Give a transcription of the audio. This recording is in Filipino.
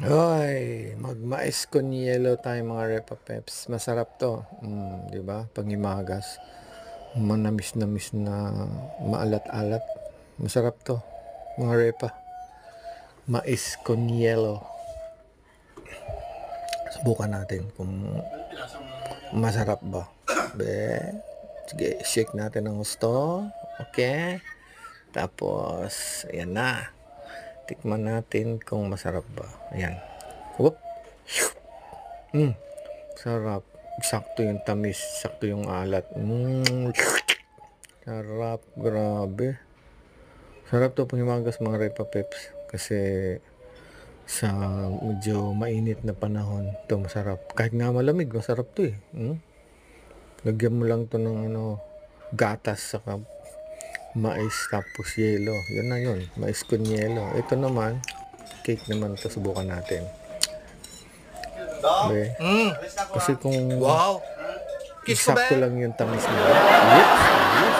Hoy, magmais con yelo tayo mga Repa Peps. Masarap to. 'Di ba? Pangimagas. Manamis-namis na maalat-alat. Masarap to, mga Repa. Mais con yelo. Subukan natin kung masarap ba. Be. Sige, shake natin ng gusto. Okay. Tapos, ayan na. Tikman natin kung masarap ba. Ayan. Whoop. Sarap. Sakto yung tamis. Sakto yung alat. Sarap. Grabe. Sarap to panghimagas mga Repa Peps. Kasi sa medyo mainit na panahon, to masarap. Kahit nga malamig, masarap to eh. Lagyan mo lang to ng gatas saka mais tapos yelo. Yun na yun. Mais con yelo. Ito naman, cake naman to. Subukan natin. Be. Kasi kung Wow! Kiss ko ba? sakto lang yung tamis nila. Yes.